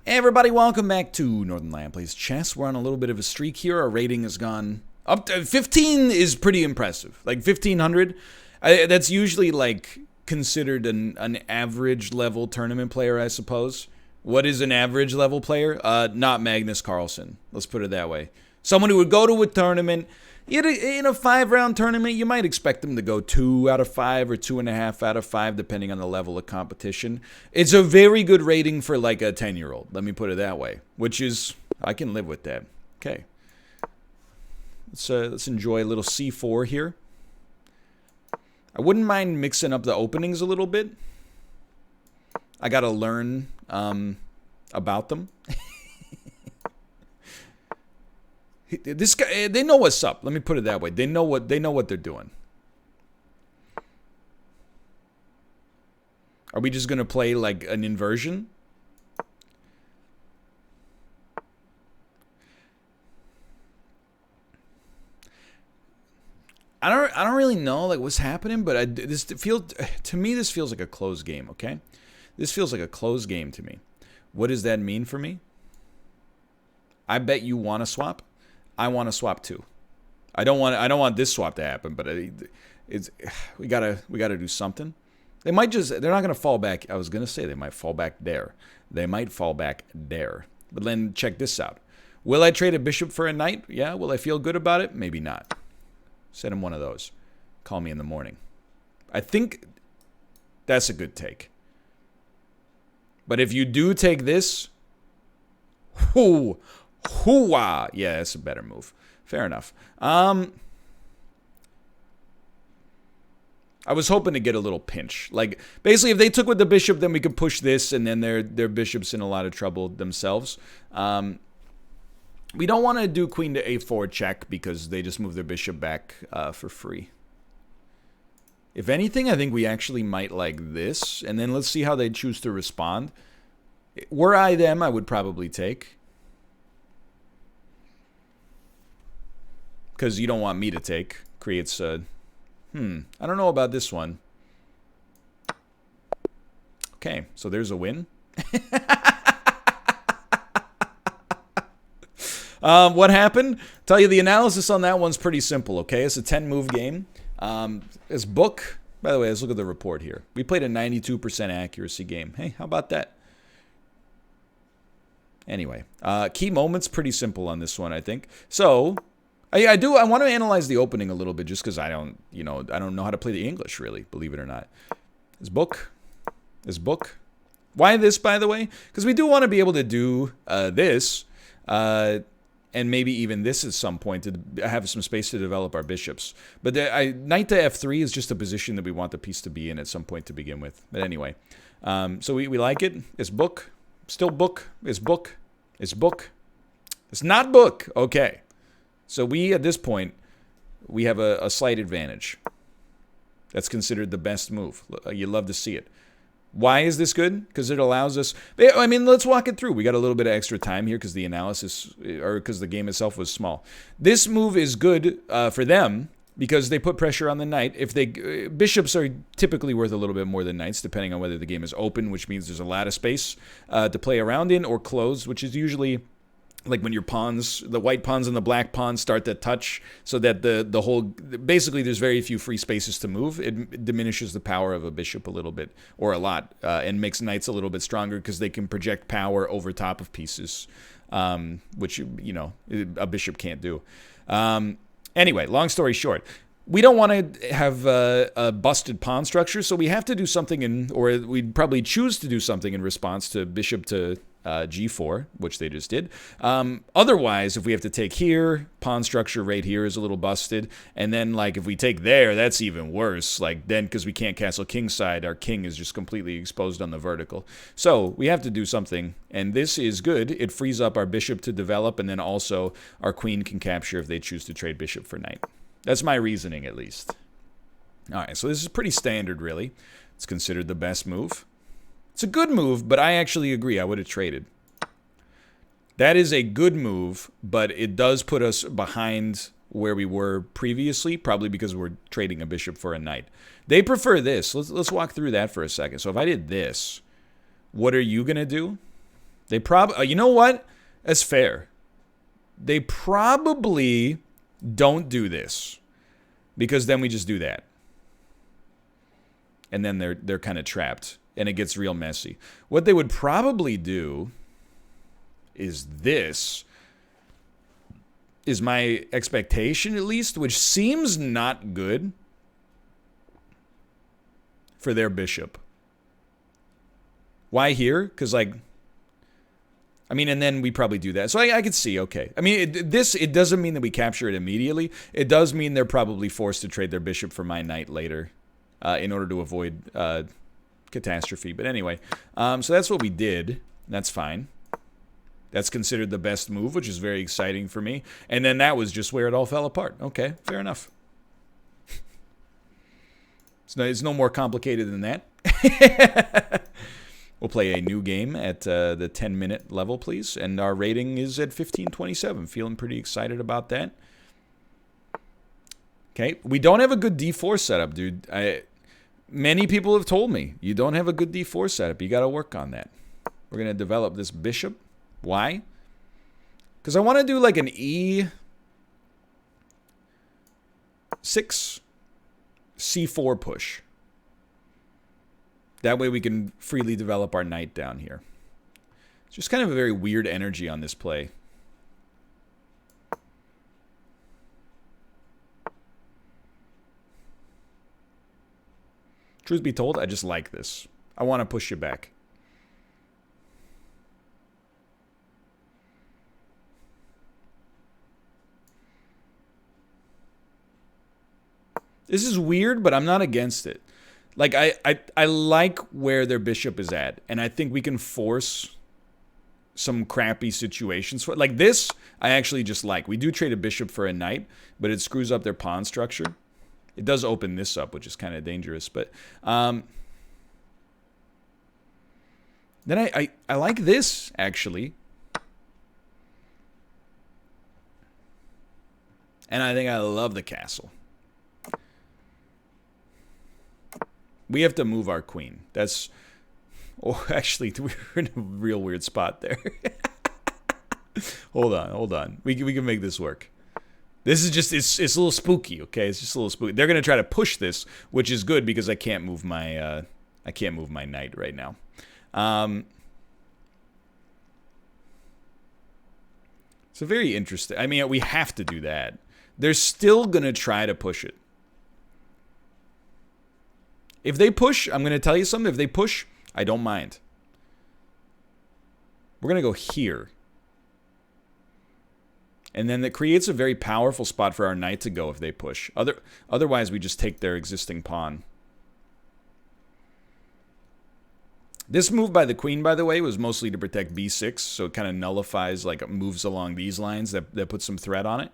Hey everybody, welcome back to Northern Lion Plays Chess. We're on a little bit of a streak here. Our rating has gone up to 15 is pretty impressive. Like 1500, that's usually like considered an average level tournament player, I suppose. What is an average level player? Not Magnus Carlsen. Let's put it that way. Someone who would go to a tournament. In a 5-round tournament, you might expect them to go 2 out of 5 or 2.5 out of 5, depending on the level of competition. It's a very good rating for like a 10-year-old, let me put it that way, which is, I can live with that. Okay. Let's enjoy a little C4 here. I wouldn't mind mixing up the openings a little bit. I got to learn about them. This guy, they know what's up. Let me put it that way. They know what they're doing. Are we just gonna play like an inversion? I don't really know like what's happening, but to me this feels like a close game. Okay, this feels like a close game to me. What does that mean for me? I bet you want to swap. I want to swap too. I don't want this swap to happen, but we gotta do something. They're not gonna fall back. I was gonna say they might fall back there. They might fall back there. But then check this out. Will I trade a bishop for a knight? Yeah. Will I feel good about it? Maybe not. Send him one of those. Call me in the morning. I think that's a good take. But if you do take this, hoo-wah. Yeah, that's a better move. Fair enough. I was hoping to get a little pinch. Like, basically, if they took with the bishop, then we could push this, and then their bishop's in a lot of trouble themselves. We don't want to do queen to a4 check because they just move their bishop back for free. If anything, I think we actually might like this, and then let's see how they choose to respond. Were I them, I would probably take. Because you don't want me to take. Creates a... I don't know about this one. Okay, so there's a win. What happened? Tell you the analysis on that one's pretty simple, okay? It's a 10-move game. This book... By the way, let's look at the report here. We played a 92% accuracy game. Hey, how about that? Anyway, key moments, pretty simple on this one, I think. So... I want to analyze the opening a little bit just because I don't know how to play the English, really, believe it or not. This book. Why this, by the way? Because we do want to be able to do this, and maybe even this at some point to have some space to develop our bishops. But knight to f3 is just a position that we want the piece to be in at some point to begin with. But anyway, so we like it. It's book. Still book. It's book. It's book. It's not book. Okay. So we, at this point, we have a slight advantage. That's considered the best move. You love to see it. Why is this good? Because it allows us... I mean, let's walk it through. We got a little bit of extra time here because the analysis, or because the game itself was small. This move is good for them because they put pressure on the knight. If bishops are typically worth a little bit more than knights, depending on whether the game is open, which means there's a lot of space to play around in, or closed, which is usually... like when your pawns, the white pawns and the black pawns start to touch, so that the whole, basically there's very few free spaces to move. It diminishes the power of a bishop a little bit, or a lot, and makes knights a little bit stronger because they can project power over top of pieces, which, a bishop can't do. Anyway, long story short, we don't want to have a busted pawn structure, so we have to do something or we'd probably choose to do something in response to bishop to g4, which they just did. Otherwise, if we have to take here, pawn structure right here is a little busted, and then like if we take there, that's even worse. Like then, because we can't castle kingside, our king is just completely exposed on the vertical. So we have to do something, and this is good. It frees up our bishop to develop, and then also our queen can capture if they choose to trade bishop for knight. That's my reasoning, at least. All right, so this is pretty standard, really. It's considered the best move. It's a good move, but I actually agree. I would have traded. That is a good move, but it does put us behind where we were previously, probably because we're trading a bishop for a knight. They prefer this. Let's walk through that for a second. So if I did this, what are you going to do? They probably, you know what? That's fair. They probably don't do this because then we just do that. And then they're kind of trapped and it gets real messy. What they would probably do is this is my expectation, at least, which seems not good for their bishop. Why here? Because, like, I mean, and then we probably do that. So I could see, okay. I mean, it doesn't mean that we capture it immediately. It does mean they're probably forced to trade their bishop for my knight later in order to avoid catastrophe. But anyway, so that's what we did. That's fine. That's considered the best move, which is very exciting for me. And then that was just where it all fell apart. Okay, fair enough. It's no more complicated than that. We'll play a new game at the 10-minute level, please. And our rating is at 1527. Feeling pretty excited about that. Okay, we don't have a good d4 setup, dude. Many people have told me, you don't have a good d4 setup. You got to work on that. We're going to develop this bishop. Why? Because I want to do like an E6, C4 push. That way we can freely develop our knight down here. It's just kind of a very weird energy on this play. Truth be told, I just like this. I want to push you back. This is weird, but I'm not against it. Like, I like where their bishop is at, and I think we can force some crappy situations. Like this, I actually just like. We do trade a bishop for a knight, but it screws up their pawn structure. It does open this up, which is kind of dangerous. But then I like this, actually. And I think I love the castle. We have to move our queen. That's... Oh, actually, we're in a real weird spot there. Hold on. We can make this work. This is just... It's a little spooky, okay? It's just a little spooky. They're going to try to push this, which is good because I can't move my... I can't move my knight right now. So very interesting. I mean, we have to do that. They're still going to try to push it. If they push, I'm going to tell you something. If they push, I don't mind. We're going to go here. And then that creates a very powerful spot for our knight to go if they push. Otherwise, we just take their existing pawn. This move by the queen, by the way, was mostly to protect b6. So it kind of nullifies, like, moves along these lines that put some threat on it.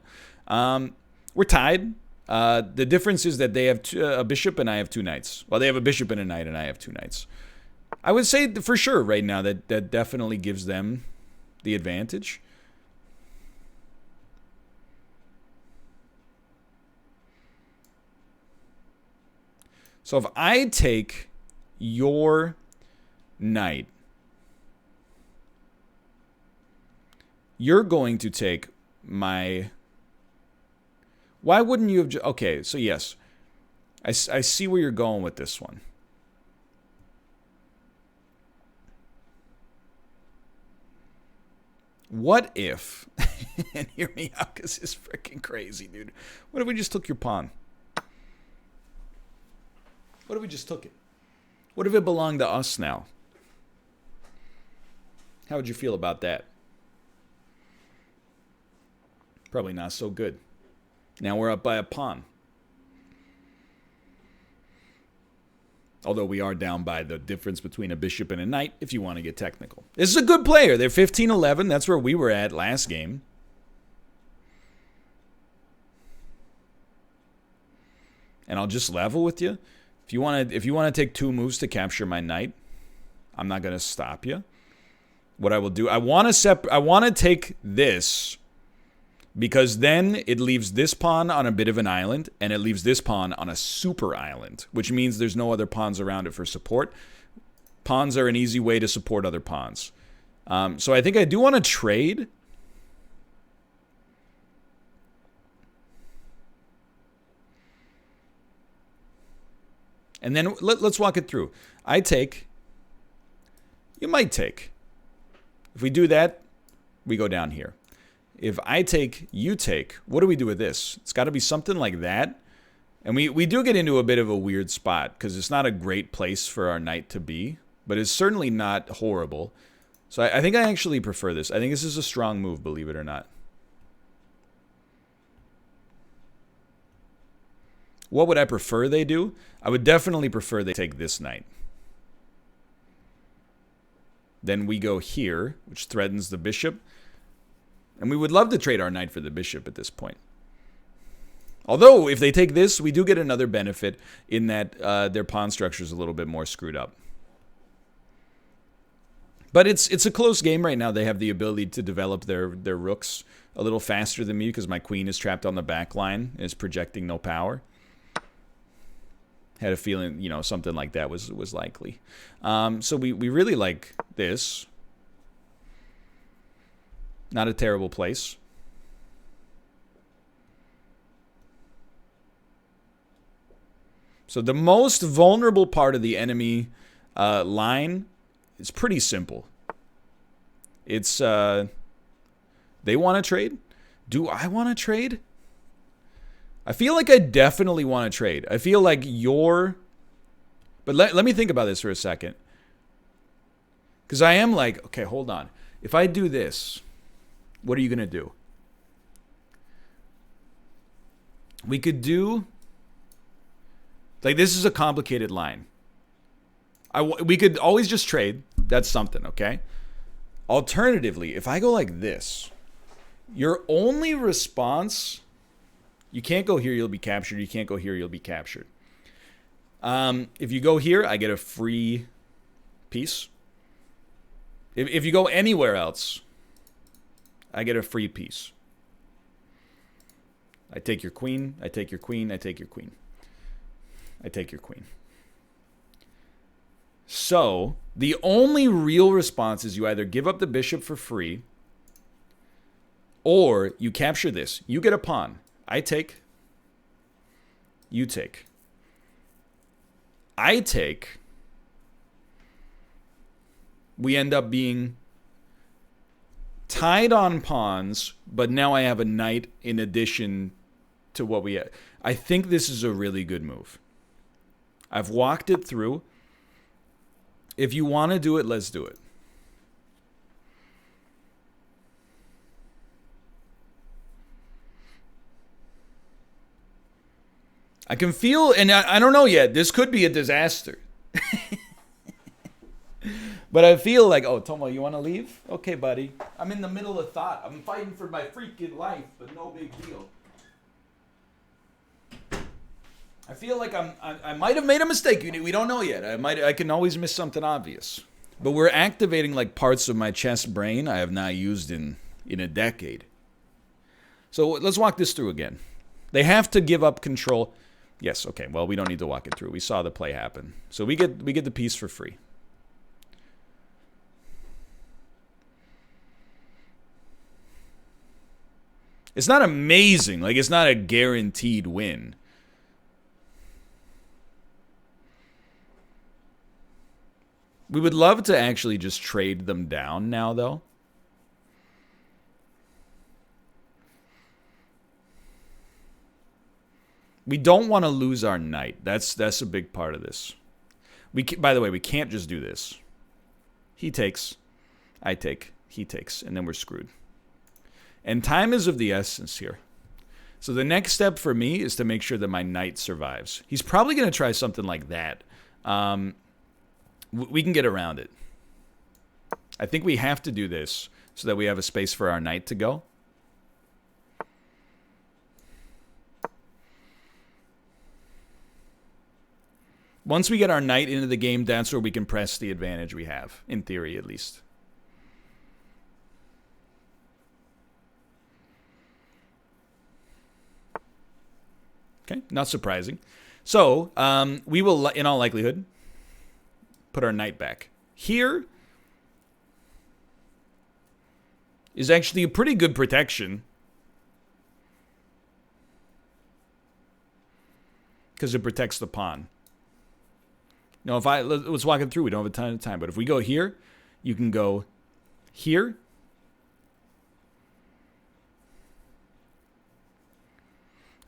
We're tied. The difference is that they have a bishop and I have two knights. Well, they have a bishop and a knight and I have two knights. I would say for sure right now that definitely gives them the advantage. So if I take your knight, you're going to take my... Why wouldn't you have... Okay, so yes. I see where you're going with this one. What if... and hear me out, because it's freaking crazy, dude. What if we just took your pawn? What if we just took it? What if it belonged to us now? How would you feel about that? Probably not so good. Now we're up by a pawn. Although we are down by the difference between a bishop and a knight, if you want to get technical. This is a good player. They're 15-11. That's where we were at last game. And I'll just level with you. If you want to take two moves to capture my knight, I'm not going to stop you. What I will do, I want to take this... Because then it leaves this pawn on a bit of an island, and it leaves this pawn on a super island, which means there's no other pawns around it for support. Pawns are an easy way to support other pawns. So I think I do want to trade. And then let's walk it through. I take. You might take. If we do that, we go down here. If I take, you take, what do we do with this? It's got to be something like that. And we do get into a bit of a weird spot because it's not a great place for our knight to be, but it's certainly not horrible. So I think I actually prefer this. I think this is a strong move, believe it or not. What would I prefer they do? I would definitely prefer they take this knight. Then we go here, which threatens the bishop. And we would love to trade our knight for the bishop at this point. Although, if they take this, we do get another benefit in that their pawn structure is a little bit more screwed up. But it's a close game right now. They have the ability to develop their rooks a little faster than me because my queen is trapped on the back line and is projecting no power. Had a feeling, you know, something like that was likely. So we really like this. Not a terrible place. So the most vulnerable part of the enemy line is pretty simple. It's they want to trade. Do I want to trade? I feel like I definitely want to trade. I feel like but let me think about this for a second. Because I am like, okay, hold on. If I do this, what are you going to do? We could do, like, this is a complicated line. We could always just trade. That's something, okay? Alternatively, if I go like this, your only response, you can't go here, you'll be captured. You can't go here, you'll be captured. If you go here, I get a free piece. If you go anywhere else, I get a free piece. I take your queen, I take your queen, I take your queen. I take your queen. So, the only real response is you either give up the bishop for free, or you capture this. You get a pawn. I take. You take. I take. We end up being tied on pawns, but now I have a knight in addition to what we had. I think this is a really good move. I've walked it through. If you want to do it, let's do it. I can feel, and I don't know yet, this could be a disaster. But I feel like, oh, Tomo, you want to leave? Okay, buddy. I'm in the middle of thought. I'm fighting for my freaking life, but no big deal. I feel like I might have made a mistake. We don't know yet. I can always miss something obvious. But we're activating like parts of my chest brain I have not used in a decade. So let's walk this through again. They have to give up control. Yes, okay. Well, we don't need to walk it through. We saw the play happen. So we get the piece for free. It's not amazing. Like, it's not a guaranteed win. We would love to actually just trade them down now, though. We don't want to lose our knight. That's a big part of this. By the way, we can't just do this. He takes, I take, he takes, and then we're screwed. And time is of the essence here. So the next step for me is to make sure that my knight survives. He's probably going to try something like that. We can get around it. I think we have to do this so that we have a space for our knight to go. Once we get our knight into the game, that's where we can press the advantage we have, in theory at least. Okay, not surprising. So, we will, in all likelihood, put our knight back. Here, is actually a pretty good protection. Because it protects the pawn. Now, let's walk it through. We don't have a ton of time. But if we go here, you can go here.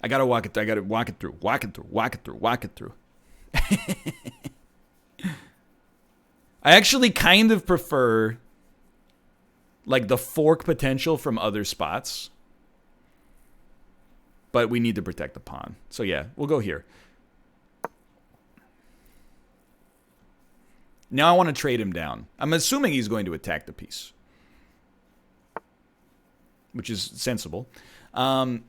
I gotta walk it through. Walk it through. I actually kind of prefer like the fork potential from other spots. But we need to protect the pawn. So yeah, we'll go here. Now I want to trade him down. I'm assuming he's going to attack the piece. Which is sensible. But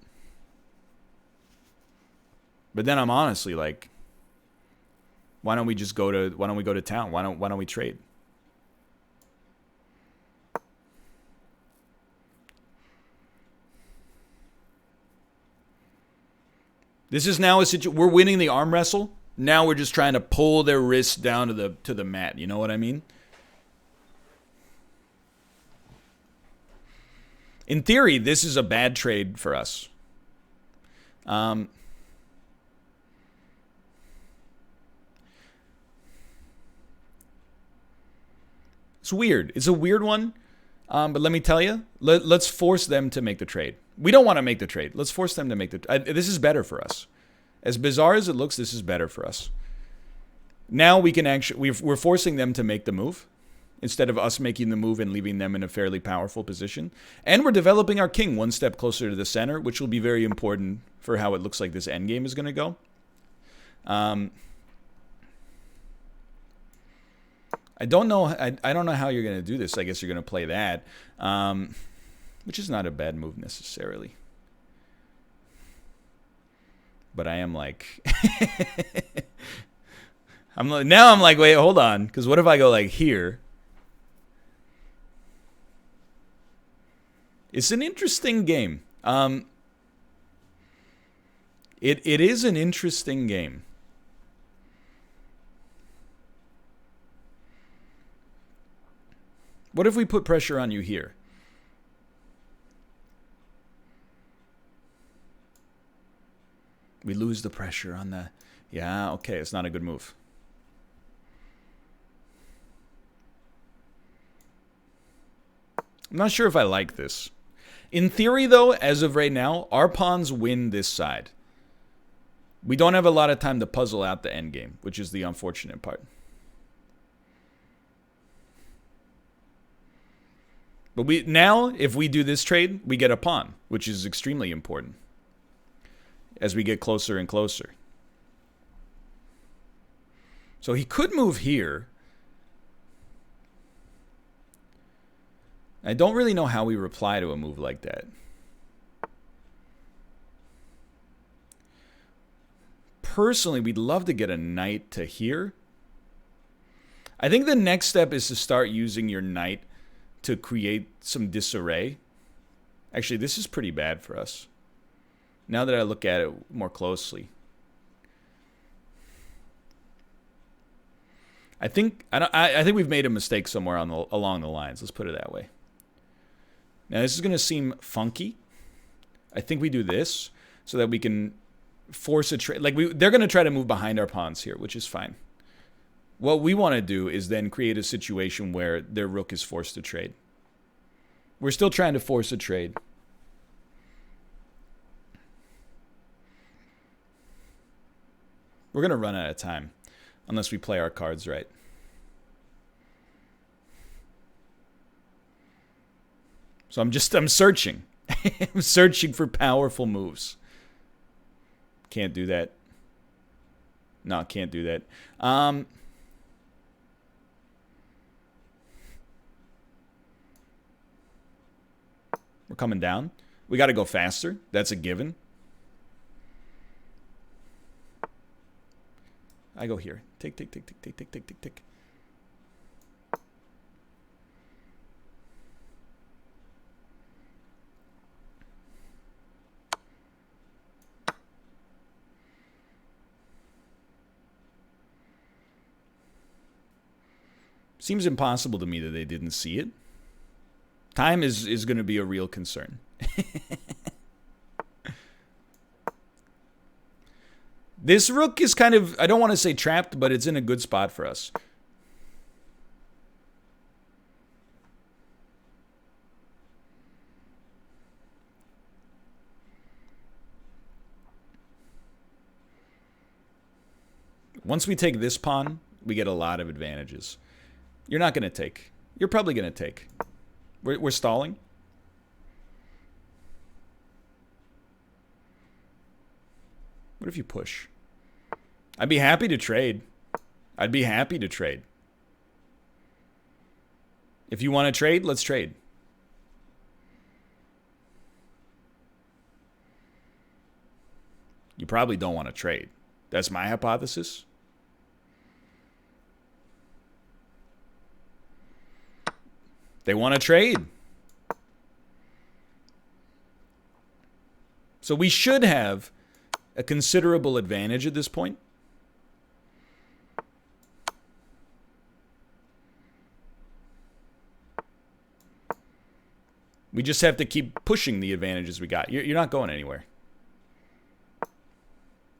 then I'm honestly like, why don't we go to town? Why don't we trade? This is now a situation. We're winning the arm wrestle. Now we're just trying to pull their wrists down to the mat. You know what I mean? In theory, this is a bad trade for us. It's weird. It's a weird one. But let me tell you, let's force them to make the trade. We don't want to make the trade. Let's force them to make this is better for us. As bizarre as it looks, this is better for us. Now we can actually, we're forcing them to make the move instead of us making the move and leaving them in a fairly powerful position. And we're developing our king one step closer to the center, which will be very important for how it looks like this endgame is going to go. I don't know. I don't know how you're going to do this. I guess you're going to play that, which is not a bad move necessarily. But I am like, I'm like, wait, hold on, because what if I go like here? It's an interesting game. It is an interesting game. What if we put pressure on you here? We lose the pressure on the... Yeah, okay, it's not a good move. I'm not sure if I like this. In theory, though, as of right now, our pawns win this side. We don't have a lot of time to puzzle out the endgame, which is the unfortunate part. But now, if we do this trade, we get a pawn, which is extremely important as we get closer and closer. So he could move here. I don't really know how we reply to a move like that. Personally, we'd love to get a knight to here. I think the next step is to start using your knight to create some disarray. Actually, this is pretty bad for us. Now that I look at it more closely. I think we've made a mistake somewhere along the lines. Let's put it that way. Now this is going to seem funky. I think we do this so that we can force a trade. Like they're going to try to move behind our pawns here, which is fine. What we want to do is then create a situation where their rook is forced to trade. We're still trying to force a trade. We're going to run out of time unless we play our cards right. So I'm searching. I'm searching for powerful moves. Can't do that. No, can't do that. We're coming down. We got to go faster. That's a given. I go here. Tick, tick, tick, tick, tick, tick, tick, tick, tick. Seems impossible to me that they didn't see it. Time is going to be a real concern. This rook is kind of, I don't want to say trapped, but it's in a good spot for us. Once we take this pawn, we get a lot of advantages. You're not going to take. You're probably going to take. We're stalling. What if you push? I'd be happy to trade. I'd be happy to trade. If you want to trade, let's trade. You probably don't want to trade. That's my hypothesis. They want to trade. So we should have a considerable advantage at this point. We just have to keep pushing the advantages we got. You're not going anywhere.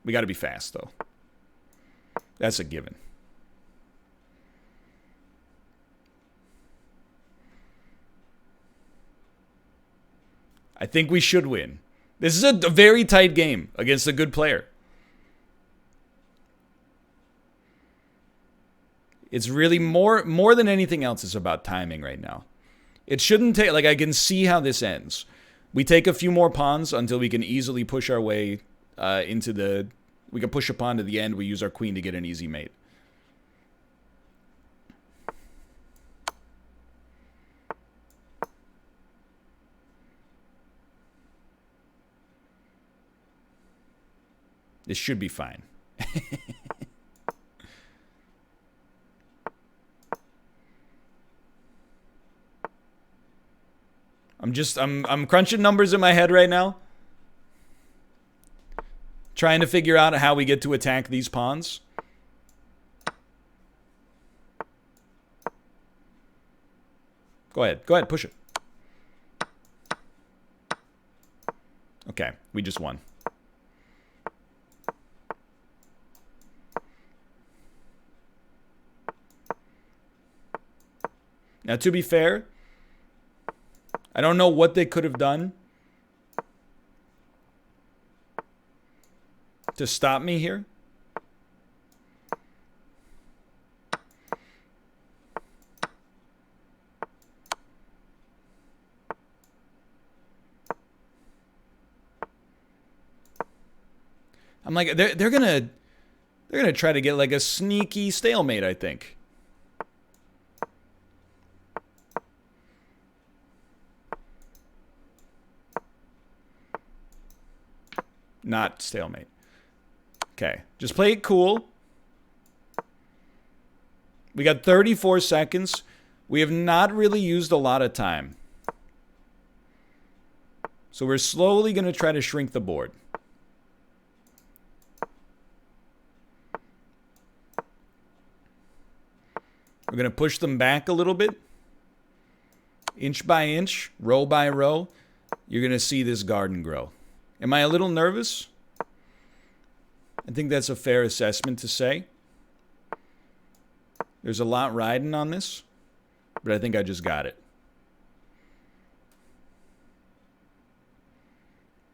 We got to be fast, though. That's a given. I think we should win. This is a very tight game against a good player. It's really more than anything else is about timing right now. It shouldn't take, like, I can see how this ends. We take a few more pawns until we can easily push our way into the, we can push a pawn to the end. We use our queen to get an easy mate. This should be fine. I'm crunching numbers in my head right now. Trying to figure out how we get to attack these pawns. Go ahead, push it. Okay, we just won. Now, to be fair, I don't know what they could have done to stop me here. I'm like, they're gonna try to get like a sneaky stalemate, I think. Not stalemate. Okay, just play it cool. We got 34 seconds. We have not really used a lot of time. So we're slowly going to try to shrink the board. We're going to push them back a little bit. Inch by inch, row by row, you're going to see this garden grow. Am I a little nervous? I think that's a fair assessment to say. There's a lot riding on this, but I think I just got it.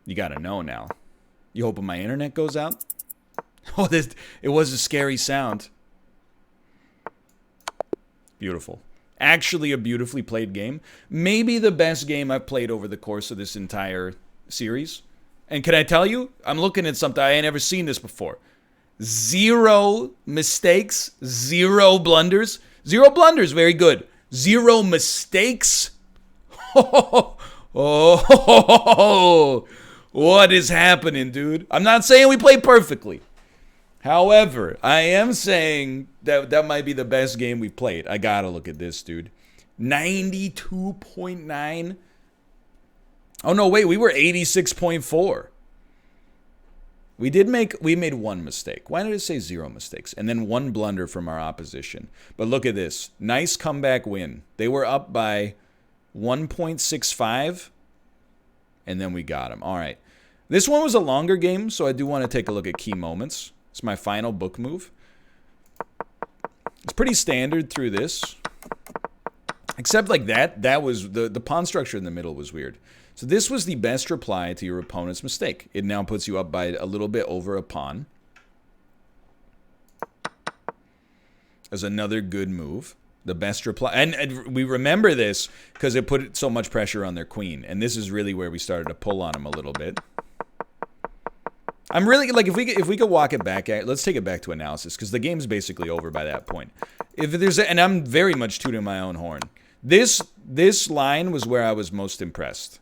You got to know now. You hoping my internet goes out? Oh, it was a scary sound. Beautiful. Actually a beautifully played game. Maybe the best game I've played over the course of this entire series. And can I tell you, I'm looking at something, I ain't ever seen this before. 0 mistakes, 0 blunders. 0 blunders, very good. 0 mistakes. Oh, what is happening, dude? I'm not saying we play perfectly. However, I am saying that might be the best game we've played. I gotta look at this, dude. 92.9. Oh, no, wait, we were 86.4. We made 1 mistake. Why did it say 0 mistakes? And then 1 blunder from our opposition. But look at this. Nice comeback win. They were up by 1.65, and then we got him. All right. This one was a longer game, so I do want to take a look at key moments. It's my final book move. It's pretty standard through this. Except like that was, the pawn structure in the middle was weird. So this was the best reply to your opponent's mistake. It now puts you up by a little bit over a pawn. As another good move. The best reply. And we remember this because it put so much pressure on their queen. And this is really where we started to pull on them a little bit. I'm really, like, if we could walk it back, let's take it back to analysis, because the game's basically over by that point. If there's and I'm very much tooting my own horn. This line was where I was most impressed.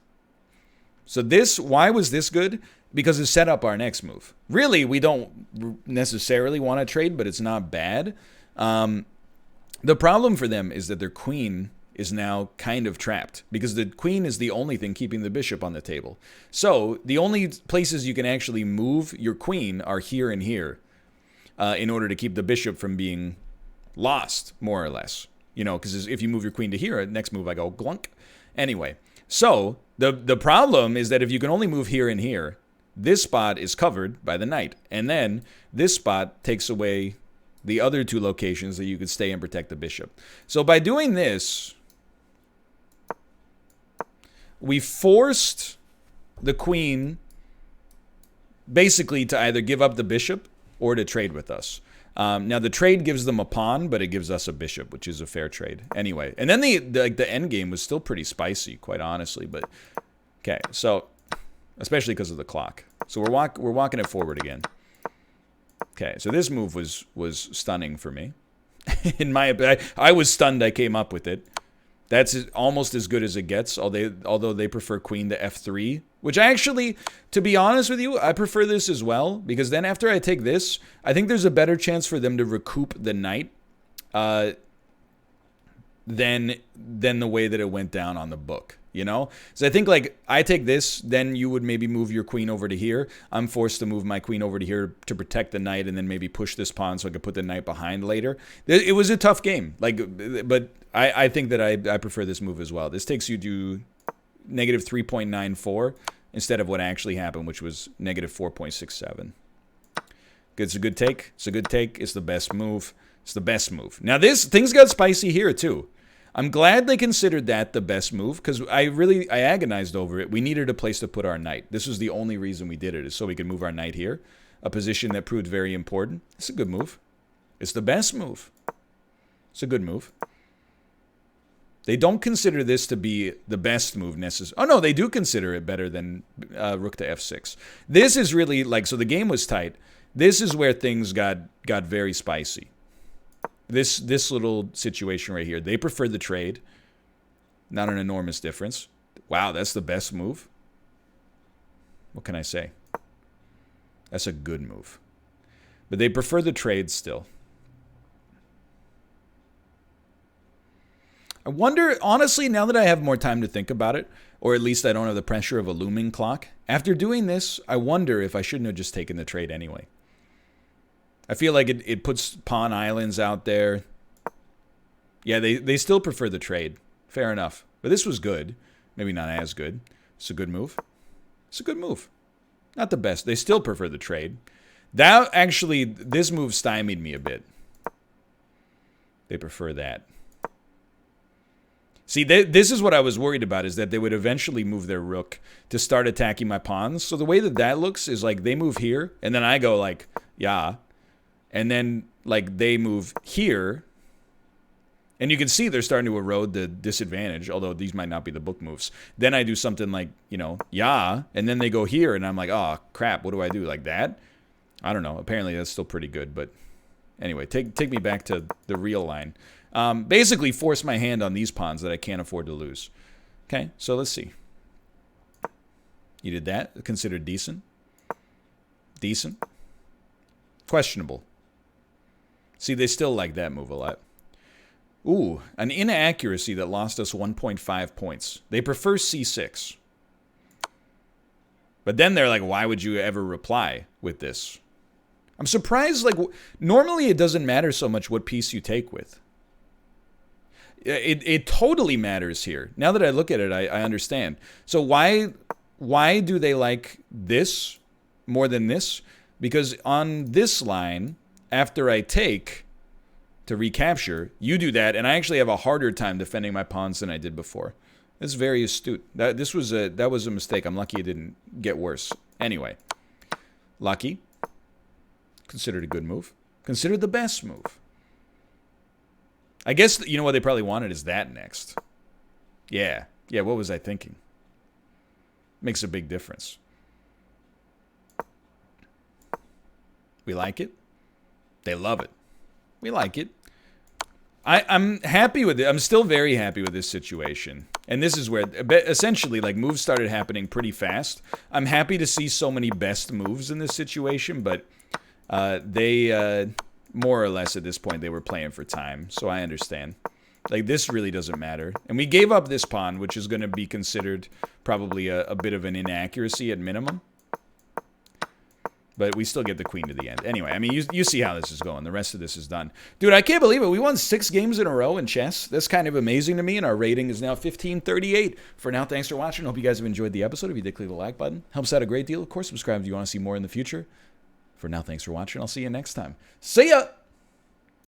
So why was this good? Because it set up our next move. Really, we don't necessarily want to trade, but it's not bad. The problem for them is that their queen is now kind of trapped, because the queen is the only thing keeping the bishop on the table. So the only places you can actually move your queen are here and here, in order to keep the bishop from being lost, more or less. You know, because if you move your queen to here, next move I go glunk. Anyway, so the problem is that if you can only move here and here, this spot is covered by the knight, and then this spot takes away the other two locations that you could stay and protect the bishop. So by doing this, we forced the queen basically to either give up the bishop or to trade with us. Now the trade gives them a pawn, but it gives us a bishop, which is a fair trade. Anyway, and then the end game was still pretty spicy, quite honestly. But okay, so especially because of the clock. So we're walking it forward again. Okay, so this move was stunning for me. In my opinion, I was stunned I came up with it. That's almost as good as it gets, although they prefer queen to f3, which actually, to be honest with you, I prefer this as well, because then after I take this, I think there's a better chance for them to recoup the knight than the way that it went down on the book, you know? So I think, like, I take this, then you would maybe move your queen over to here. I'm forced to move my queen over to here to protect the knight, and then maybe push this pawn so I could put the knight behind later. It was a tough game, like, but I think that I prefer this move as well. This takes you to negative 3.94 instead of what actually happened, which was negative 4.67. It's a good take. It's a good take. It's the best move. It's the best move. Now things got spicy here too. I'm glad they considered that the best move, because I agonized over it. We needed a place to put our knight. This was the only reason we did it, is so we could move our knight here, a position that proved very important. It's a good move. It's the best move. It's a good move. They don't consider this to be the best move necessarily. Oh, no, they do consider it better than rook to f6. This is really, like, so the game was tight. This is where things got very spicy. This little situation right here. They prefer the trade. Not an enormous difference. Wow, that's the best move. What can I say? That's a good move. But they prefer the trade still. I wonder, honestly, now that I have more time to think about it, or at least I don't have the pressure of a looming clock, after doing this, I wonder if I shouldn't have just taken the trade anyway. I feel like it puts pawn islands out there. Yeah, they still prefer the trade. Fair enough. But this was good. Maybe not as good. It's a good move. It's a good move. Not the best. They still prefer the trade. That actually, this move stymied me a bit. They prefer that. See, this is what I was worried about, is that they would eventually move their rook to start attacking my pawns. So the way that looks is like they move here, and then I go like, yeah. And then like they move here. And you can see they're starting to erode the disadvantage, although these might not be the book moves. Then I do something like, you know, yeah. And then they go here, and I'm like, oh, crap, what do I do? Like that? I don't know. Apparently that's still pretty good. But anyway, take me back to the real line. Basically force my hand on these pawns that I can't afford to lose. Okay, so let's see. You did that. Considered decent. Decent. Questionable. See, they still like that move a lot. Ooh, an inaccuracy that lost us 1.5 points. They prefer c6. But then they're like, why would you ever reply with this? I'm surprised, like, normally it doesn't matter so much what piece you take with. It totally matters here. Now that I look at it, I understand. So why do they like this more than this? Because on this line, after I take to recapture, you do that, and I actually have a harder time defending my pawns than I did before. That's very astute. That was a mistake. I'm lucky it didn't get worse. Anyway, lucky. Considered a good move. Considered the best move. I guess, you know what they probably wanted is that next. Yeah. Yeah, what was I thinking? Makes a big difference. We like it. They love it. We like it. I'm happy with it. I'm still very happy with this situation. And this is where, essentially, like, moves started happening pretty fast. I'm happy to see so many best moves in this situation, but they, more or less at this point, they were playing for time. So I understand. Like, this really doesn't matter. And we gave up this pawn, which is going to be considered probably a bit of an inaccuracy at minimum. But we still get the queen to the end. Anyway, I mean, you see how this is going. The rest of this is done. Dude, I can't believe it. We won 6 games in a row in chess. That's kind of amazing to me, and our rating is now 1538. For now, thanks for watching. Hope you guys have enjoyed the episode. If you did, click the like button. Helps out a great deal. Of course, subscribe if you want to see more in the future. For now, thanks for watching. I'll see you next time. See ya!